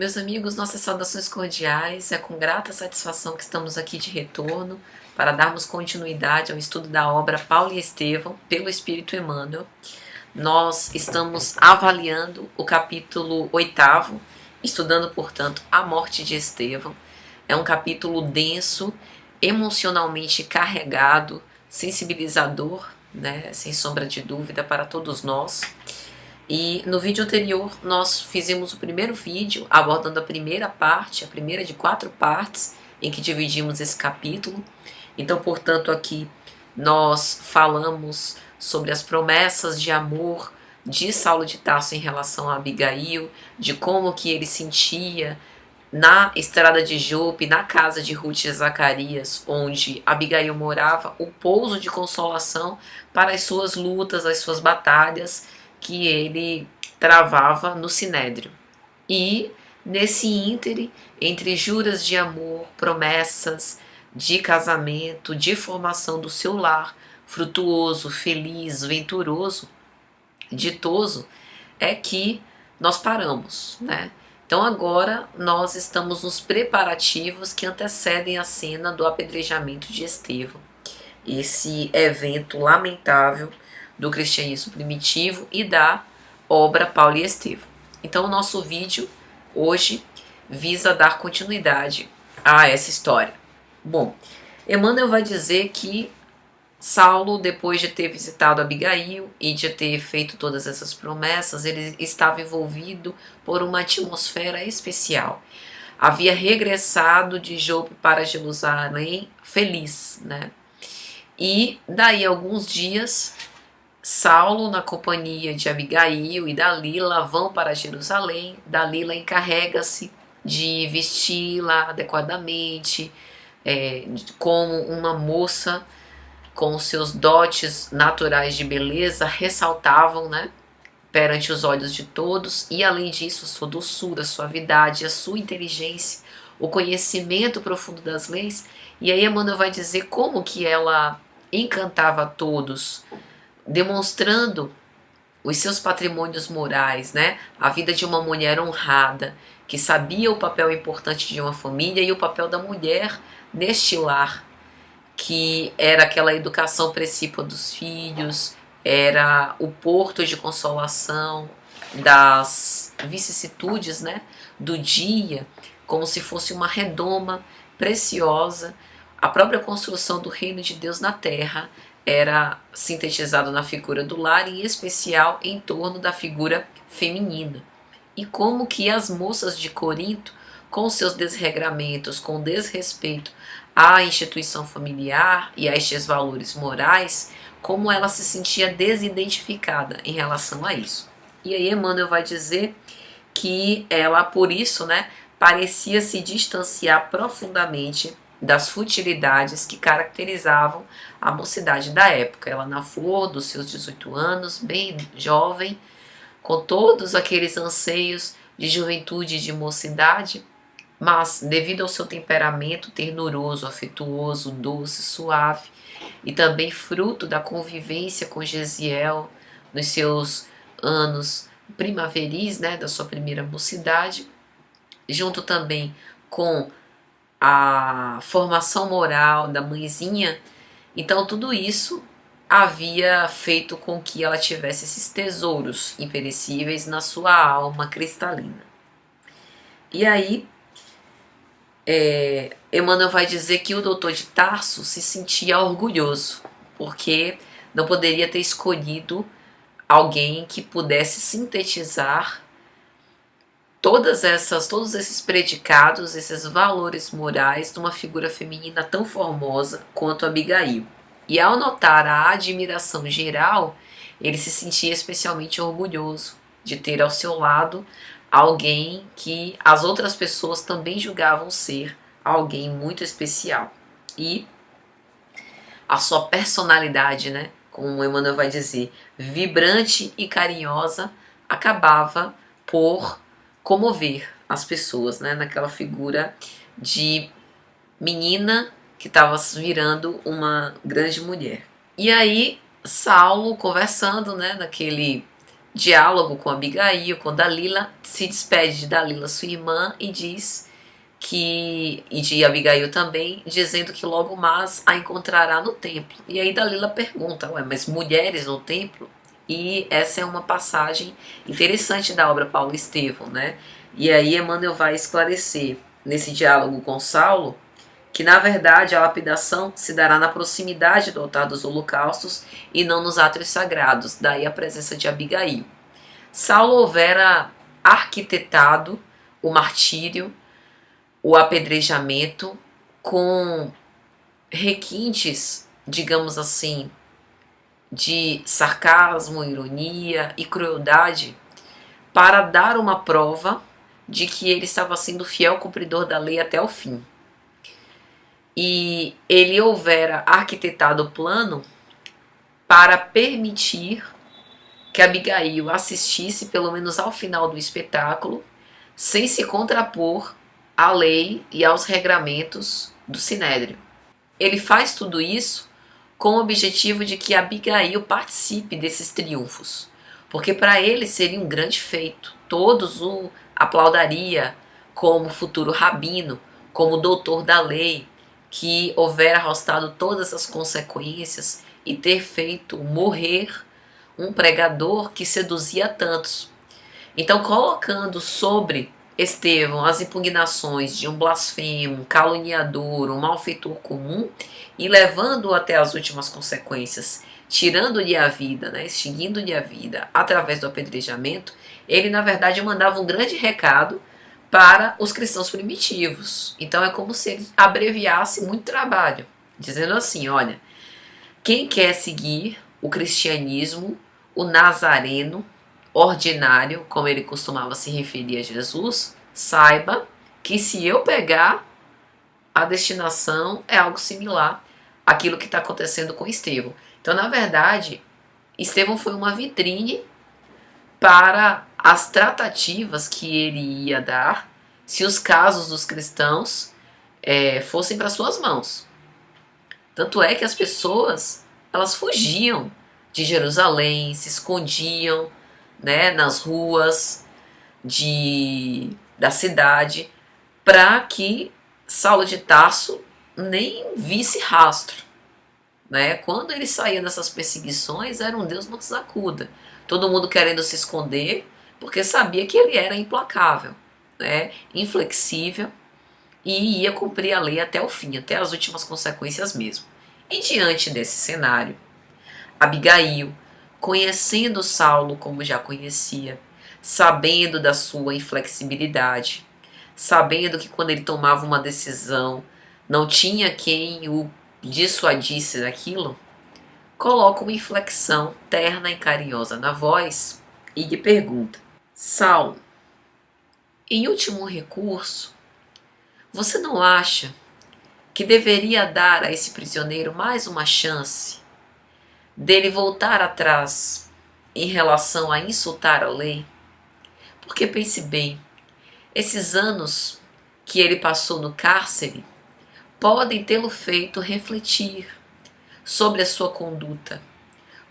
Meus amigos, nossas saudações cordiais. É com grata satisfação que estamos aqui de retorno para darmos continuidade ao estudo da obra Paulo e Estevão, pelo Espírito Emmanuel. Nós estamos avaliando o capítulo 8º, estudando, portanto, a morte de Estevão. É um capítulo denso, emocionalmente carregado, sensibilizador, né, sem sombra de dúvida para todos nós. E no vídeo anterior nós fizemos o primeiro vídeo abordando a primeira parte, a primeira de 4 partes, em que dividimos esse capítulo. Então, portanto, aqui nós falamos sobre as promessas de amor de Saulo de Tarso em relação a Abigail, de como que ele sentia na estrada de Jope, na casa de Ruth e Zacarias, onde Abigail morava, o pouso de consolação para as suas lutas, as suas batalhas que ele travava no Sinédrio. E nesse íntere, entre juras de amor, promessas de casamento, de formação do seu lar, frutuoso, feliz, venturoso, ditoso, é que nós paramos, né? Então agora nós estamos nos preparativos que antecedem a cena do apedrejamento de Estevão. Esse evento lamentável do cristianismo primitivo e da obra Paulo e Estevão. Então o nosso vídeo hoje visa dar continuidade a essa história. Bom, Emmanuel vai dizer que Saulo, depois de ter visitado Abigail e de ter feito todas essas promessas, ele estava envolvido por uma atmosfera especial. Havia regressado de Jope para Jerusalém feliz, né? E daí a alguns dias, Saulo, na companhia de Abigail e Dalila, vão para Jerusalém. Dalila encarrega-se de vesti-la adequadamente, como uma moça com seus dotes naturais de beleza ressaltavam, né, perante os olhos de todos, e além disso, sua doçura, suavidade, a sua inteligência, o conhecimento profundo das leis. E aí Emmanuel vai dizer como que ela encantava a todos, demonstrando os seus patrimônios morais, né? A vida de uma mulher honrada, que sabia o papel importante de uma família e o papel da mulher neste lar, que era aquela educação precípua dos filhos, era o porto de consolação das vicissitudes, né, do dia, como se fosse uma redoma preciosa. A própria construção do reino de Deus na terra era sintetizada na figura do lar, em especial em torno da figura feminina. E como que as moças de Corinto, com seus desregramentos, com desrespeito à instituição familiar e a estes valores morais, como ela se sentia desidentificada em relação a isso. E aí Emmanuel vai dizer que ela, por isso, né, parecia se distanciar profundamente das futilidades que caracterizavam a mocidade da época. Ela, na flor dos seus 18 anos, bem jovem, com todos aqueles anseios de juventude e de mocidade, mas devido ao seu temperamento ternuroso, afetuoso, doce, suave, e também fruto da convivência com Gesiel nos seus anos primaveris, né, da sua primeira mocidade, junto também com a formação moral da mãezinha, então tudo isso havia feito com que ela tivesse esses tesouros imperecíveis na sua alma cristalina. E aí, Emmanuel vai dizer que o doutor de Tarso se sentia orgulhoso, porque não poderia ter escolhido alguém que pudesse sintetizar todos esses predicados, esses valores morais de uma figura feminina tão formosa quanto Abigail. E ao notar a admiração geral, ele se sentia especialmente orgulhoso de ter ao seu lado alguém que as outras pessoas também julgavam ser alguém muito especial. E a sua personalidade, né, como Emmanuel vai dizer, vibrante e carinhosa, acabava por comover as pessoas, né, naquela figura de menina que estava virando uma grande mulher. E aí Saulo, conversando, né, naquele diálogo com Abigail, com Dalila, se despede de Dalila, sua irmã, e diz e de Abigail também, dizendo que logo mais a encontrará no templo. E aí Dalila pergunta, ué, mas mulheres no templo? E essa é uma passagem interessante da obra Paulo Estevão, né? E aí Emmanuel vai esclarecer nesse diálogo com Saulo que na verdade a lapidação se dará na proximidade do altar dos holocaustos e não nos átrios sagrados, daí a presença de Abigail. Saulo houvera arquitetado o martírio, o apedrejamento com requintes, digamos assim, de sarcasmo, ironia e crueldade para dar uma prova de que ele estava sendo fiel cumpridor da lei até o fim. E ele houvera arquitetado o plano para permitir que Abigail assistisse pelo menos ao final do espetáculo, sem se contrapor à lei e aos regramentos do Sinédrio. Ele faz tudo isso com o objetivo de que Abigail participe desses triunfos, porque para ele seria um grande feito. Todos o aplaudariam como futuro rabino, como doutor da lei, que houvera arrostado todas as consequências e ter feito morrer um pregador que seduzia tantos. Então, colocando sobre Estevão as impugnações de um blasfemo, um caluniador, um malfeitor comum e levando-o até as últimas consequências, tirando-lhe a vida, né, extinguindo-lhe a vida através do apedrejamento, ele na verdade mandava um grande recado para os cristãos primitivos. Então é como se ele abreviasse muito trabalho, dizendo assim, olha, quem quer seguir o cristianismo, o nazareno, ordinário, como ele costumava se referir a Jesus, saiba que se eu pegar, a destinação é algo similar àquilo que está acontecendo com Estevão. Então, na verdade, Estevão foi uma vitrine para as tratativas que ele ia dar se os casos dos cristãos fossem para suas mãos. Tanto é que as pessoas elas fugiam de Jerusalém, se escondiam, né, nas ruas da cidade, para que Saulo de Tarso nem visse rastro. Né? Quando ele saía dessas perseguições, era um Deus nos acuda. Todo mundo querendo se esconder, porque sabia que ele era implacável, né? Inflexível, e ia cumprir a lei até o fim, até as últimas consequências mesmo. E diante desse cenário, Abigail, conhecendo Saulo como já conhecia, sabendo da sua inflexibilidade, sabendo que quando ele tomava uma decisão não tinha quem o dissuadisse daquilo, coloca uma inflexão terna e carinhosa na voz e lhe pergunta: Saulo, em último recurso, você não acha que deveria dar a esse prisioneiro mais uma chance dele voltar atrás em relação a insultar a lei? Porque pense bem, esses anos que ele passou no cárcere podem tê-lo feito refletir sobre a sua conduta,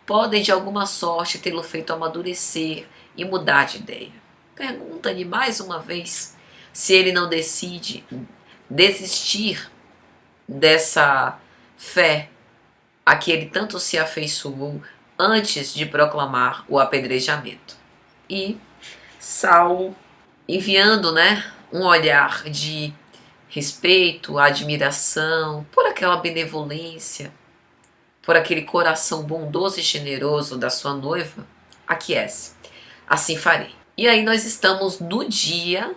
podem de alguma sorte tê-lo feito amadurecer e mudar de ideia. Pergunta-lhe mais uma vez se ele não decide desistir dessa fé a que ele tanto se afeiçoou antes de proclamar o apedrejamento. E Saulo, enviando, um olhar de respeito, admiração, por aquela benevolência, por aquele coração bondoso e generoso da sua noiva, aquece. Assim farei. E aí nós estamos no dia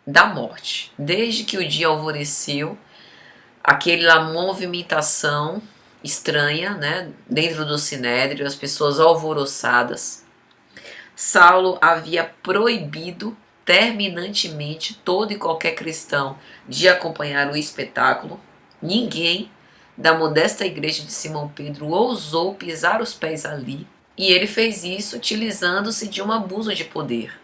da morte. Desde que o dia alvoreceu, aquela movimentação estranha, dentro do sinédrio, as pessoas alvoroçadas. Saulo havia proibido terminantemente todo e qualquer cristão de acompanhar o espetáculo. Ninguém da modesta igreja de Simão Pedro ousou pisar os pés ali. E ele fez isso utilizando-se de um abuso de poder,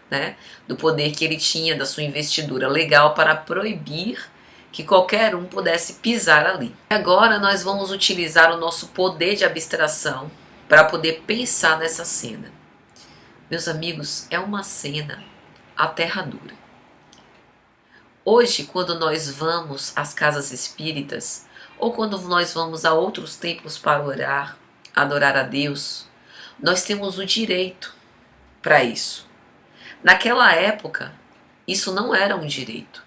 do poder que ele tinha, da sua investidura legal, para proibir que qualquer um pudesse pisar ali. Agora nós vamos utilizar o nosso poder de abstração para poder pensar nessa cena. Meus amigos, é uma cena aterradora. Hoje, quando nós vamos às casas espíritas, ou quando nós vamos a outros templos para orar, adorar a Deus, nós temos o direito para isso. Naquela época, isso não era um direito.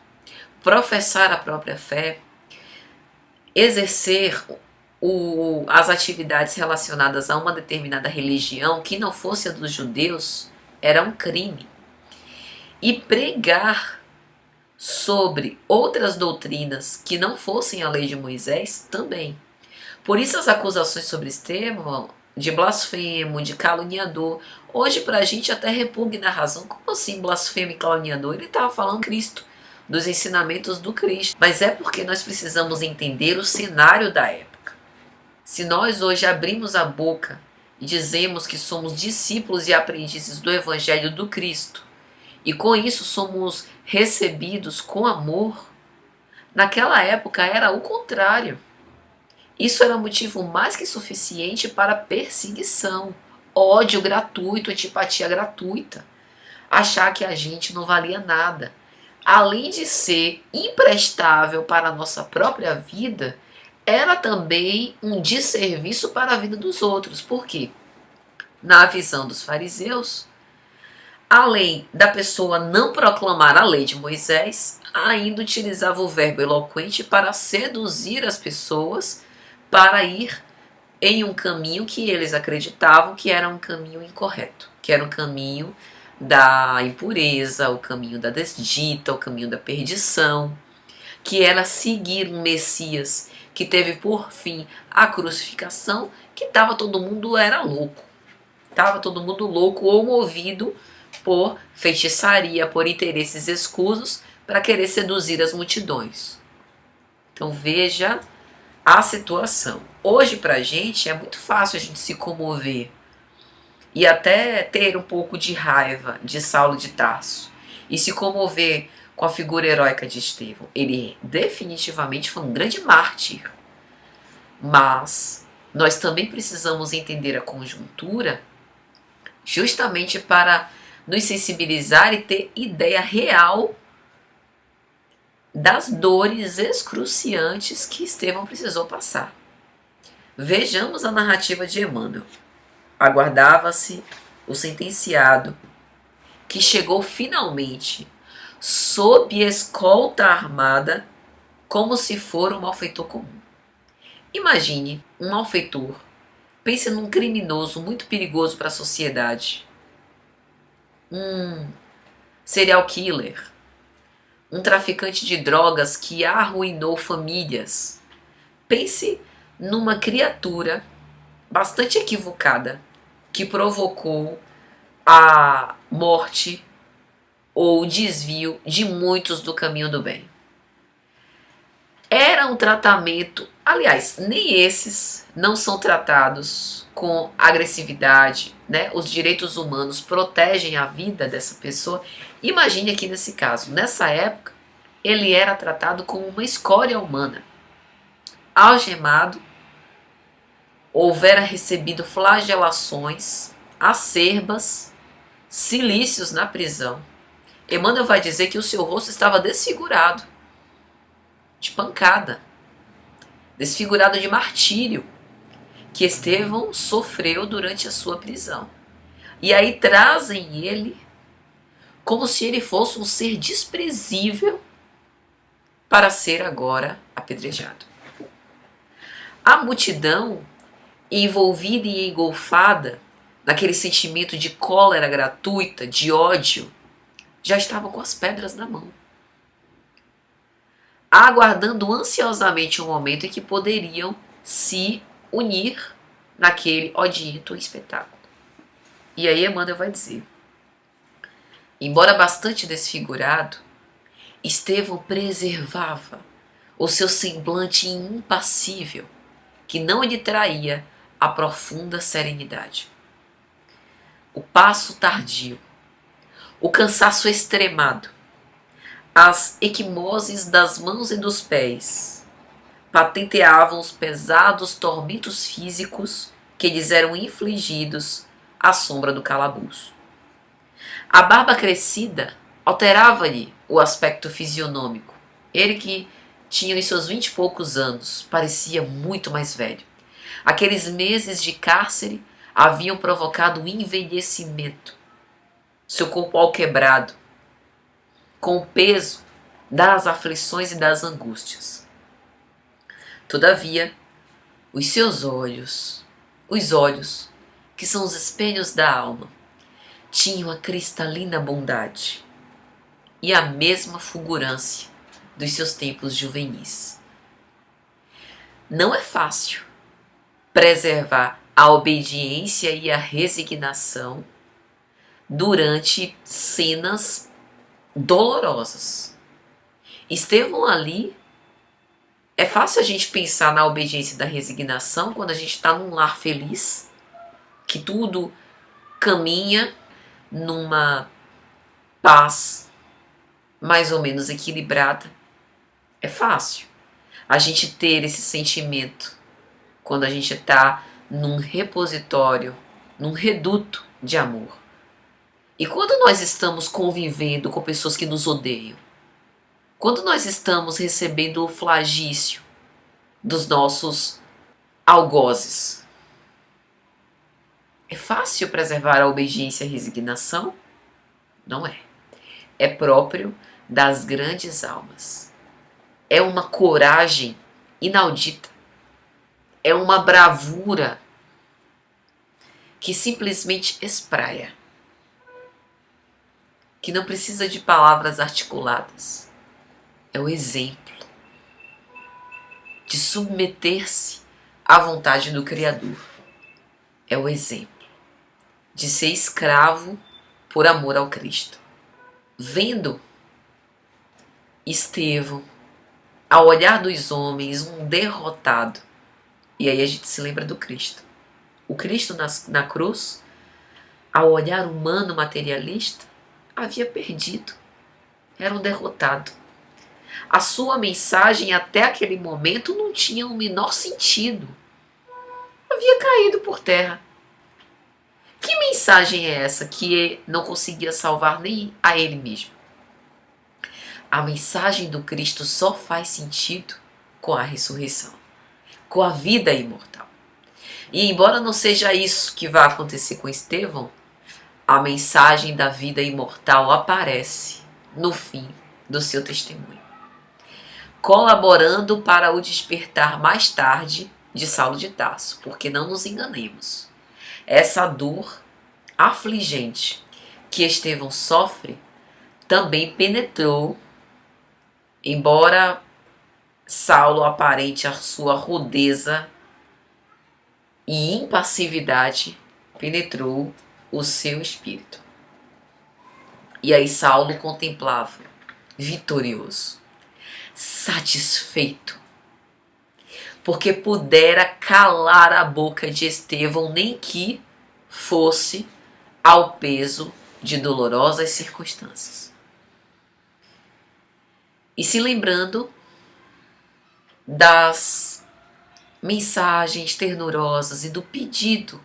Professar a própria fé, exercer as atividades relacionadas a uma determinada religião que não fosse a dos judeus, era um crime. E pregar sobre outras doutrinas que não fossem a lei de Moisés também. Por isso as acusações sobre Estevão, de blasfemo, de caluniador, hoje pra gente até repugna a razão. Como assim blasfemo e caluniador? Ele estava falando Cristo, dos ensinamentos do Cristo. Mas é porque nós precisamos entender o cenário da época. Se nós hoje abrimos a boca e dizemos que somos discípulos e aprendizes do Evangelho do Cristo, e com isso somos recebidos com amor, naquela época era o contrário. Isso era motivo mais que suficiente para perseguição, ódio gratuito, antipatia gratuita. Achar que a gente não valia nada. Além de ser imprestável para a nossa própria vida, era também um desserviço para a vida dos outros. Por quê? Na visão dos fariseus, além da pessoa não proclamar a lei de Moisés, ainda utilizava o verbo eloquente para seduzir as pessoas para ir em um caminho que eles acreditavam que era um caminho incorreto, que era o caminho da impureza, o caminho da desdita, o caminho da perdição, que era seguir um Messias que teve por fim a crucificação, que todo mundo era louco. Estava todo mundo louco ou movido por feitiçaria, por interesses escusos, para querer seduzir as multidões. Então veja a situação. Hoje pra gente é muito fácil a gente se comover e até ter um pouco de raiva de Saulo de Tarso e se comover com a figura heróica de Estevão. Ele definitivamente foi um grande mártir. Mas nós também precisamos entender a conjuntura justamente para nos sensibilizar e ter ideia real das dores excruciantes que Estevão precisou passar. Vejamos a narrativa de Emmanuel. Aguardava-se o sentenciado, que chegou finalmente sob escolta armada, como se for um malfeitor comum. Imagine um malfeitor, pense num criminoso muito perigoso para a sociedade, um serial killer, um traficante de drogas que arruinou famílias. Pense numa criatura bastante equivocada que provocou a morte ou o desvio de muitos do caminho do bem. Era um tratamento, aliás, nem esses não são tratados com agressividade, né? Os direitos humanos protegem a vida dessa pessoa. Imagine aqui nesse caso, nessa época, ele era tratado como uma escória humana. Algemado, houvera recebido flagelações, acerbas, cilícios na prisão. Emmanuel vai dizer que o seu rosto estava desfigurado, de pancada, desfigurado de martírio, que Estevão sofreu durante a sua prisão. E aí trazem ele como se ele fosse um ser desprezível para ser agora apedrejado. A multidão, envolvida e engolfada naquele sentimento de cólera gratuita, de ódio, já estava com as pedras na mão, aguardando ansiosamente um momento em que poderiam se unir naquele odiento espetáculo. E aí Emmanuel vai dizer: embora bastante desfigurado, Estevão preservava o seu semblante impassível, que não lhe traía a profunda serenidade. O passo tardio, o cansaço extremado, as equimoses das mãos e dos pés patenteavam os pesados tormentos físicos que lhes eram infligidos à sombra do calabouço. A barba crescida alterava-lhe o aspecto fisionômico. Ele que tinha os seus 20 e poucos anos, parecia muito mais velho. Aqueles meses de cárcere haviam provocado um envelhecimento. Seu corpo alquebrado, com o peso das aflições e das angústias. Todavia, os seus olhos, os olhos, que são os espelhos da alma, tinham a cristalina bondade e a mesma fulgurância dos seus tempos juvenis. Não é fácil preservar a obediência e a resignação durante cenas dolorosas. Estevão ali, é fácil a gente pensar na obediência e da resignação quando a gente está num lar feliz, que tudo caminha numa paz mais ou menos equilibrada. É fácil a gente ter esse sentimento quando a gente está num repositório, num reduto de amor. E quando nós estamos convivendo com pessoas que nos odeiam, quando nós estamos recebendo o flagício dos nossos algozes, é fácil preservar a obediência e a resignação? Não é. É próprio das grandes almas. É uma coragem inaudita. É uma bravura que simplesmente espraia. Que não precisa de palavras articuladas. É o exemplo de submeter-se à vontade do Criador. É o exemplo de ser escravo por amor ao Cristo. Vendo Estevão, ao olhar dos homens, um derrotado, e aí a gente se lembra do Cristo. O Cristo na cruz, ao olhar humano materialista, havia perdido. Era um derrotado. A sua mensagem até aquele momento não tinha o menor sentido. Havia caído por terra. Que mensagem é essa que não conseguia salvar nem a ele mesmo? A mensagem do Cristo só faz sentido com a ressurreição, com a vida imortal. E embora não seja isso que vai acontecer com Estevão, a mensagem da vida imortal aparece no fim do seu testemunho, colaborando para o despertar mais tarde de Saulo de Tarso, porque não nos enganemos. Essa dor afligente que Estevão sofre também penetrou, embora Saulo aparente a sua rudeza e impassividade, penetrou o seu espírito. E aí Saulo contemplava, vitorioso, satisfeito, porque pudera calar a boca de Estevão, nem que fosse ao peso de dolorosas circunstâncias. E se lembrando das mensagens ternurosas e do pedido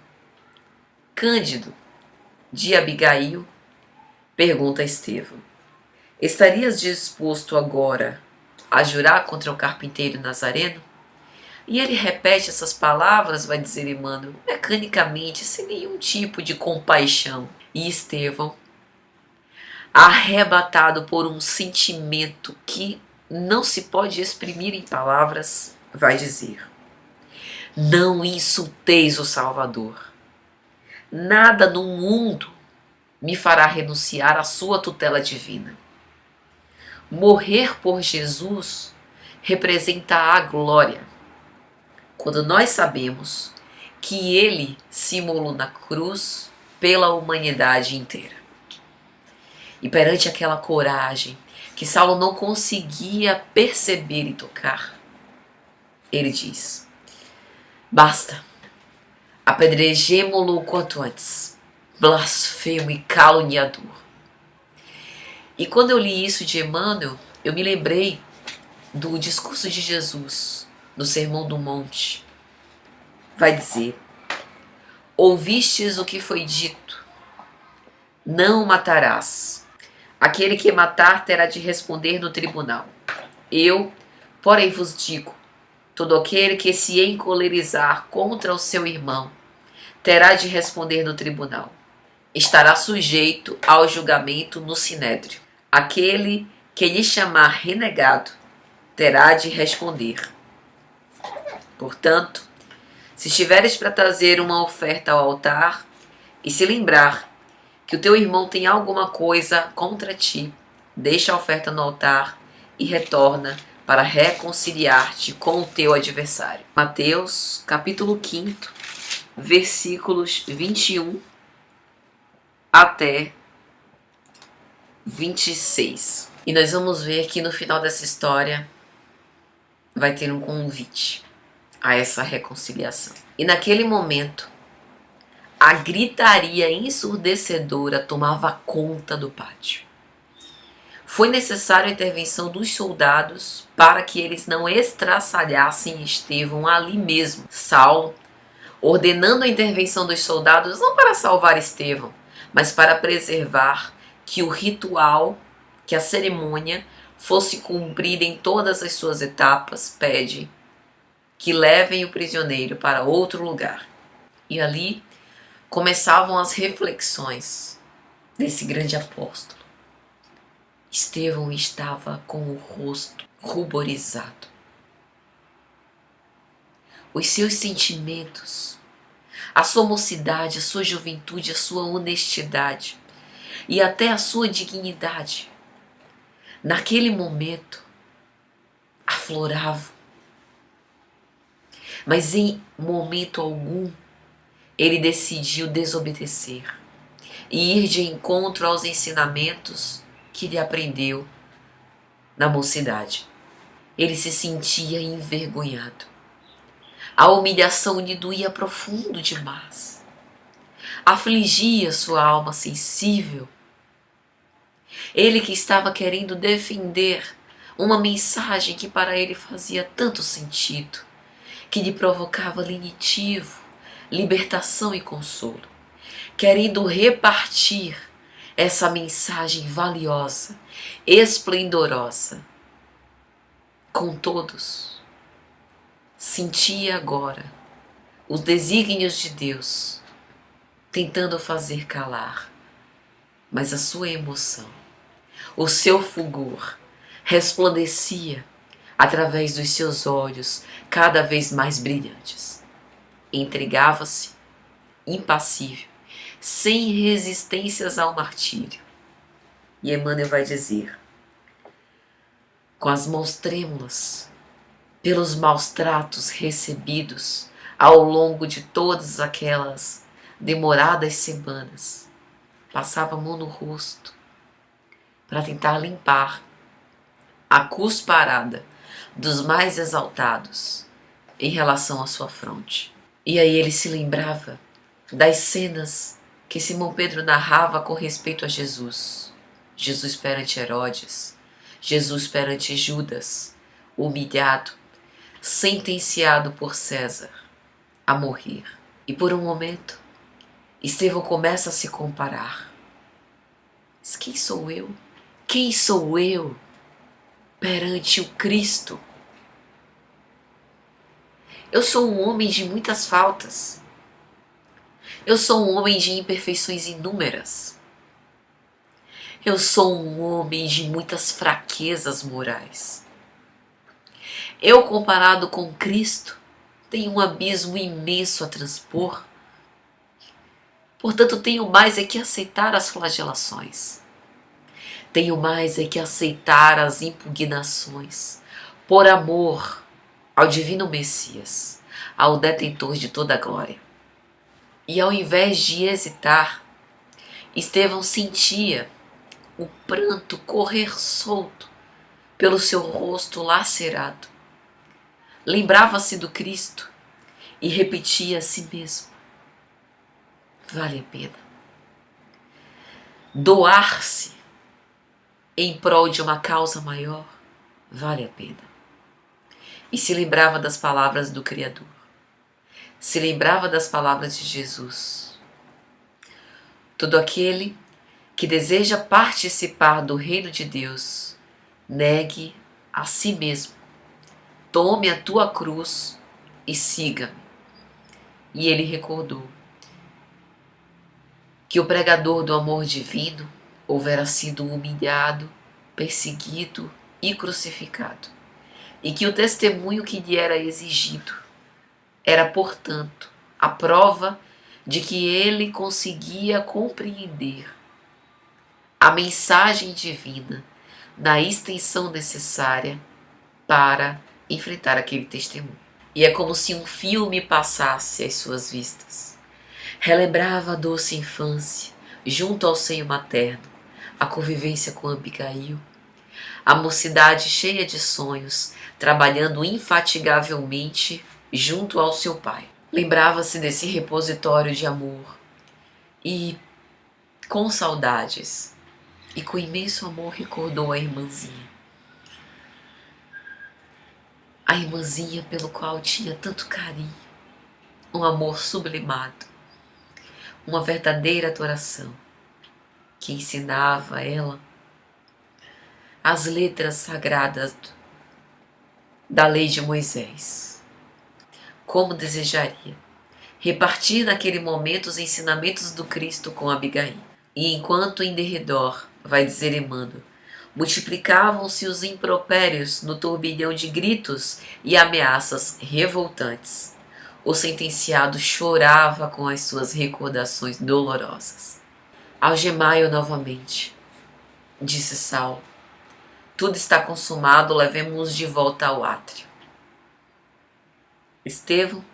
cândido de Abigail, pergunta a Estevão: estarias disposto agora a jurar contra o carpinteiro Nazareno? E ele repete essas palavras, vai dizer Emmanuel, mecanicamente, sem nenhum tipo de compaixão. E Estevão, arrebatado por um sentimento que não se pode exprimir em palavras, vai dizer: não insulteis o Salvador. Nada no mundo me fará renunciar à sua tutela divina. Morrer por Jesus representa a glória, quando nós sabemos que ele se imolou na cruz pela humanidade inteira. E perante aquela coragem que Saulo não conseguia perceber e tocar, ele diz: basta, apedrejemo-lo o quanto antes, blasfemo e caluniador. E quando eu li isso de Emmanuel, eu me lembrei do discurso de Jesus no Sermão do Monte. Vai dizer: ouvistes o que foi dito, Não matarás. Aquele que matar terá de responder no tribunal. Eu, porém, vos digo: todo aquele que se encolerizar contra o seu irmão terá de responder no tribunal. Estará sujeito ao julgamento no sinédrio. Aquele que lhe chamar renegado terá de responder. Portanto, se estiveres para trazer uma oferta ao altar e se lembrar que o teu irmão tem alguma coisa contra ti, deixa a oferta no altar e retorna para reconciliar-te com o teu adversário. Mateus, capítulo 5, versículos 21 até 26. E nós vamos ver que no final dessa história vai ter um convite a essa reconciliação. E naquele momento, a gritaria ensurdecedora tomava conta do pátio. Foi necessária a intervenção dos soldados para que eles não estraçalhassem Estevão ali mesmo. Saulo, ordenando a intervenção dos soldados não para salvar Estevão, mas para preservar que o ritual, que a cerimônia fosse cumprida em todas as suas etapas, pede que levem o prisioneiro para outro lugar. E ali começavam as reflexões desse grande apóstolo. Estevão estava com o rosto ruborizado. Os seus sentimentos, a sua mocidade, a sua juventude, a sua honestidade e até a sua dignidade, naquele momento, afloravam. Mas em momento algum, ele decidiu desobedecer e ir de encontro aos ensinamentos que ele aprendeu na mocidade. Ele se sentia envergonhado. A humilhação lhe doía profundo demais. Afligia sua alma sensível. Ele que estava querendo defender uma mensagem que para ele fazia tanto sentido, que lhe provocava lenitivo, libertação e consolo, querendo repartir essa mensagem valiosa, esplendorosa, com todos. Sentia agora os desígnios de Deus tentando fazer calar, mas a sua emoção, o seu fulgor, resplandecia através dos seus olhos cada vez mais brilhantes. Entregava-se, impassível, sem resistências ao martírio. E Emmanuel vai dizer, com as mãos trêmulas, pelos maus tratos recebidos ao longo de todas aquelas demoradas semanas, passava a mão no rosto para tentar limpar a cusparada dos mais exaltados em relação à sua fronte. E aí ele se lembrava das cenas que Simão Pedro narrava com respeito a Jesus. Jesus perante Herodes, Jesus perante Judas, humilhado, sentenciado por César a morrer. E por um momento, Estevão começa a se comparar. Mas quem sou eu? Quem sou eu perante o Cristo? Eu sou um homem de muitas faltas. Eu sou um homem de imperfeições inúmeras. Eu sou um homem de muitas fraquezas morais. Eu, comparado com Cristo, tenho um abismo imenso a transpor. Portanto, tenho mais é que aceitar as flagelações. Tenho mais é que aceitar as impugnações, por amor ao divino Messias, ao detentor de toda a glória. E ao invés de hesitar, Estevão sentia o pranto correr solto pelo seu rosto lacerado. Lembrava-se do Cristo e repetia a si mesmo: vale a pena doar-se em prol de uma causa maior, vale a pena. E se lembrava das palavras do Criador, se lembrava das palavras de Jesus. Todo aquele que deseja participar do reino de Deus, negue a si mesmo, tome a tua cruz e siga-me. E ele recordou que o pregador do amor divino houvera sido humilhado, perseguido e crucificado, e que o testemunho que lhe era exigido era, portanto, a prova de que ele conseguia compreender a mensagem divina na extensão necessária para enfrentar aquele testemunho. E é como se um filme passasse às suas vistas. Relembrava a doce infância, junto ao seio materno, a convivência com Abigail, a mocidade cheia de sonhos, trabalhando infatigavelmente junto ao seu pai. Lembrava-se desse repositório de amor e, com saudades e com imenso amor, recordou a irmãzinha. A irmãzinha pelo qual tinha tanto carinho, um amor sublimado, uma verdadeira adoração, que ensinava a ela as letras sagradas da lei de Moisés. Como desejaria repartir naquele momento os ensinamentos do Cristo com Abigail. E enquanto em derredor, vai dizer Emmanuel, multiplicavam-se os impropérios no turbilhão de gritos e ameaças revoltantes, o sentenciado chorava com as suas recordações dolorosas. Algemai-o novamente, disse Saulo. Tudo está consumado, levemo-os de volta ao átrio. Estevão,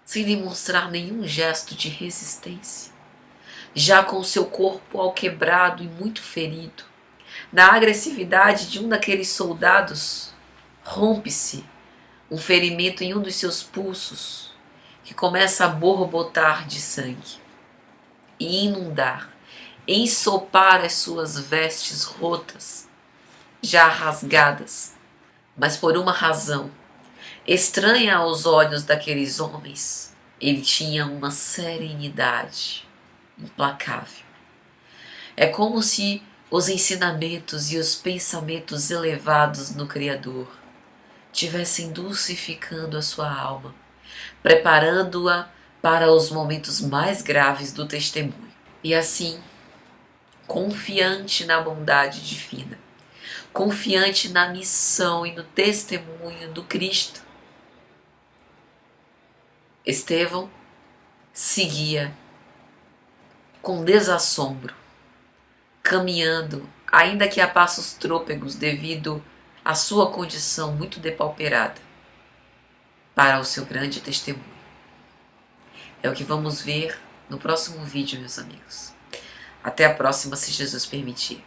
sem demonstrar nenhum gesto de resistência, já com seu corpo alquebrado e muito ferido, na agressividade de um daqueles soldados, rompe-se um ferimento em um dos seus pulsos, que começa a borbotar de sangue e inundar, ensopar as suas vestes rotas, já rasgadas, mas por uma razão estranha aos olhos daqueles homens. Ele tinha uma serenidade implacável. É como se os ensinamentos e os pensamentos elevados no Criador tivessem dulcificando a sua alma, preparando-a para os momentos mais graves do testemunho. E assim, confiante na bondade divina, confiante na missão e no testemunho do Cristo, Estevão seguia com desassombro, caminhando, ainda que a passos trôpegos devido à sua condição muito depauperada, para o seu grande testemunho. É o que vamos ver no próximo vídeo, meus amigos. Até a próxima, se Jesus permitir.